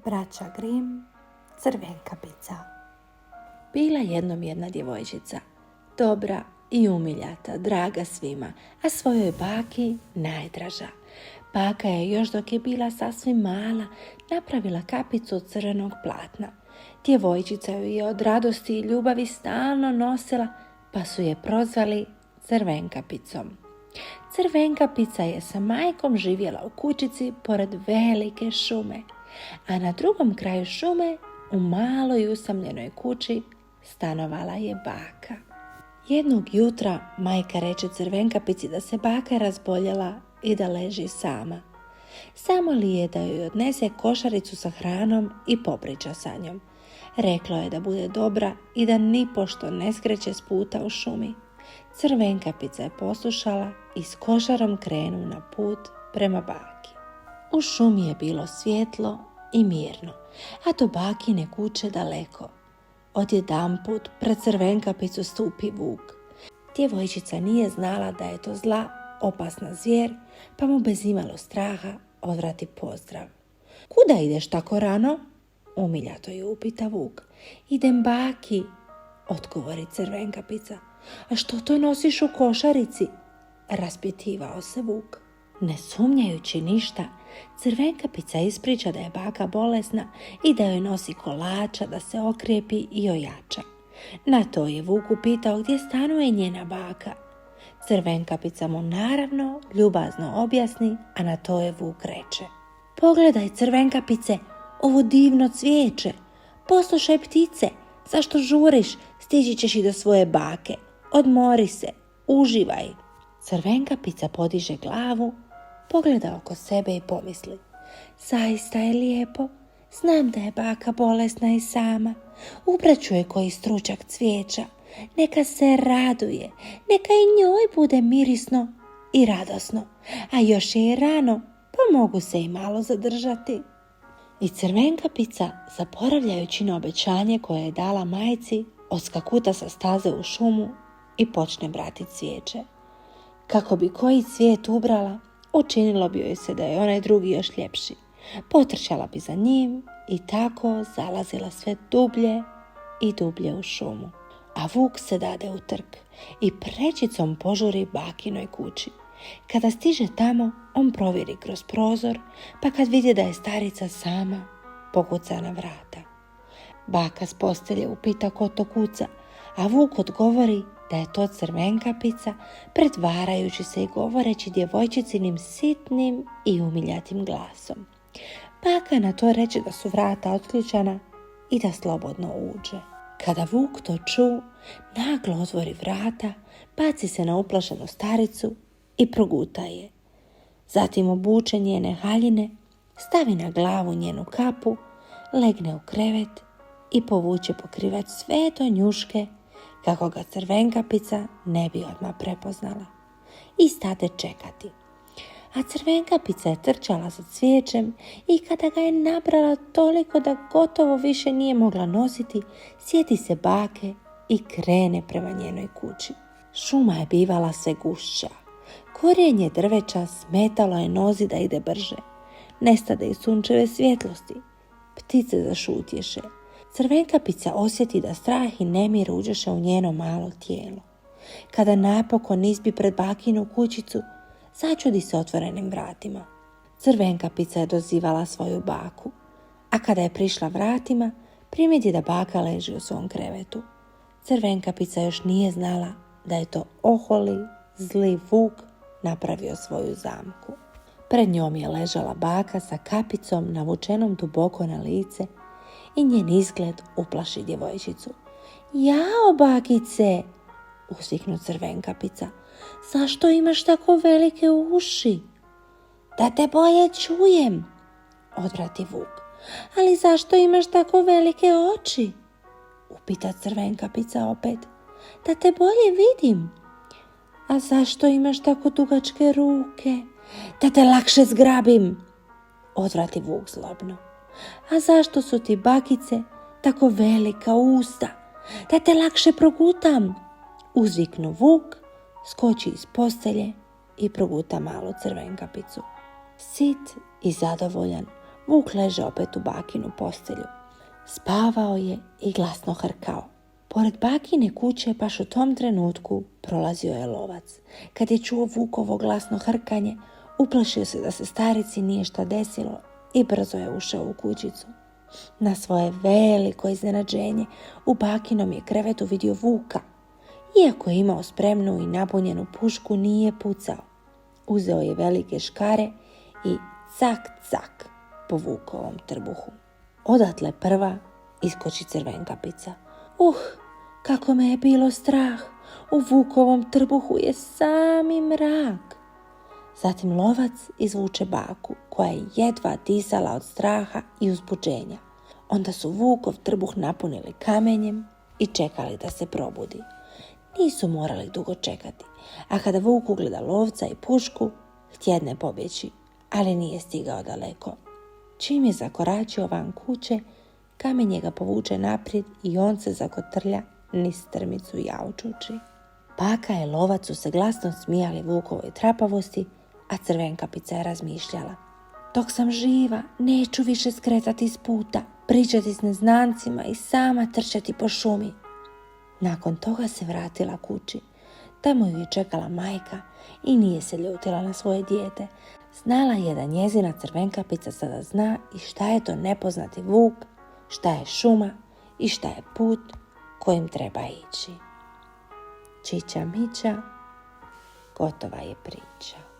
Braća Grimm, Crvenkapica. Bila jednom jedna djevojčica, dobra i umiljata, draga svima, a svojoj baki najdraža. Baka je još dok je bila sasvim mala napravila kapicu od crvenog platna. Djevojčica ju je od radosti i ljubavi stalno nosila, pa su je prozvali Crvenkapicom. Crvenkapica je sa majkom živjela u kućici pored velike šume, a na drugom kraju šume, u maloj usamljenoj kući, stanovala je baka. Jednog jutra majka reče Crvenkapici da se baka razboljela i da leži sama. Samo li je da joj odnese košaricu sa hranom i popriča sa njom. Reklo je da bude dobra i da nipošto ne skreće s puta u šumi. Crvenkapica je poslušala i s košarom krenu na put prema baki. U šumi je bilo svjetlo i mirno, a do bakine kuće daleko. Odjedanput pred Crvenkapicu stupi vuk. Djevojčica nije znala da je to zla, opasna zvijer, pa mu bez imalo straha odvrati pozdrav. Kuda ideš tako rano? Umiljato ju upita vuk. Idem baki, odgovori Crvenkapica. A što to nosiš u košarici? Raspitivao se vuk. Ne sumnjajući ništa, Crvenkapica ispriča da je baka bolesna i da joj nosi kolača da se okrijepi i ojača. Na to je vuk upitao gdje stanuje njena baka. Crvenkapica mu naravno ljubazno objasni, a na to je vuk reče: Pogledaj, Crvenkapice, ovo divno cvijeće. Poslušaj, ptice, zašto žuriš? Stići ćeš i do svoje bake. Odmori se, uživaj. Crvenkapica podiže glavu, pogleda oko sebe i pomisli: zaista je lijepo. Znam da je baka bolesna i sama. Ubraću je koji stručak cvijeća. Neka se raduje, neka i njoj bude mirisno i radosno. A još je i rano, pa mogu se i malo zadržati. I Crvenkapica, zaboravljajući na obećanje koje je dala majci, odskakuta sa staze u šumu i počne brati cvijeće. Kako bi koji cvijet ubrala, učinilo bi joj se da je onaj drugi još ljepši. Potrčala bi za njim i tako zalazila sve dublje i dublje u šumu. A vuk se dade u trk i prećicom požuri bakinoj kući. Kada stiže tamo, on provjeri kroz prozor, pa kad vidi da je starica sama, pokuca na vrata. Baka s postelje upita ko to kuca, a vuk odgovori da je to Crvenkapica, pretvarajući se i govoreći djevojčicinim sitnim i umiljatim glasom. Baka na to reče da su vrata otključana i da slobodno uđe. Kada vuk to ču, naglo otvori vrata, baci se na uplašenu staricu i proguta je. Zatim obuče njene haljine, stavi na glavu njenu kapu, legne u krevet i povuče pokrivač sve do njuške, kako ga Crvenkapica ne bi odmah prepoznala. I stade čekati. A Crvenkapica je trčala za cvijećem i kada ga je nabrala toliko da gotovo više nije mogla nositi, sjeti se bake i krene prema njenoj kući. Šuma je bivala sve gušća. Korijenje drveća smetalo je nozi da ide brže. Nestade i sunčeve svjetlosti. Ptice zašutješe. Crvenkapica osjeti da strah i nemir uđeše u njeno malo tijelo. Kada napokon izbi pred bakinu kućicu, začudi se otvorenim vratima. Crvenkapica je dozivala svoju baku, a kada je prišla vratima, primijeti da baka leži u svom krevetu. Crvenkapica još nije znala da je to oholi, zli vuk napravio svoju zamku. Pred njom je ležala baka sa kapicom navučenom duboko na lice i njen izgled uplaši djevojčicu. Jao, bakice, uzviknu Crvenkapica, zašto imaš tako velike uši? Da te bolje čujem, odvrati vuk. Ali zašto imaš tako velike oči? Upita Crvenkapica opet. Da te bolje vidim. A zašto imaš tako dugačke ruke? Da te lakše zgrabim, odvrati vuk zlobno. A zašto su ti, bakice, tako velika usta? Da te lakše progutam, uzviknu vuk, skoči iz postelje i proguta malu Crvenkapicu. Sit i zadovoljan, Vuk leže opet u bakinu postelju. Spavao je i glasno hrkao. Pored bakine kuće baš u tom trenutku prolazio je lovac. Kad je čuo Vukovo glasno hrkanje, uplašio se da se starici nije šta desilo i brzo je ušao u kućicu. Na svoje veliko iznenađenje u bakinom je krevetu vidio Vuka. Iako je imao spremnu i napunjenu pušku, nije pucao. Uzeo je velike škare i cak, cak po Vukovom trbuhu. Odatle prva iskoči Crvenkapica. Kako me je bilo strah! U Vukovom trbuhu je sami mrak. Zatim lovac izvuče baku, koja je jedva disala od straha i uzbuđenja. Onda su Vukov trbuh napunili kamenjem i čekali da se probudi. Nisu morali dugo čekati, a kada Vuk ugleda lovca i pušku, htjedne pobjeći, ali nije stigao daleko. Čim je zakoračio van kuće, kamenje ga povuče naprijed i on se zakotrlja niz strmicu jaučući. Baka i lovac su se glasno smijali Vukovoj trapavosti, a Crvenkapica je razmišljala. Dok sam živa, neću više skretati s puta, pričati s neznancima i sama trčati po šumi. Nakon toga se vratila kući. Tamo ju je čekala majka i nije se ljutila na svoje dijete. Znala je da njezina Crvenkapica sada zna i šta je to nepoznati vuk, šta je šuma i šta je put kojim treba ići. Čića mića, gotova je priča.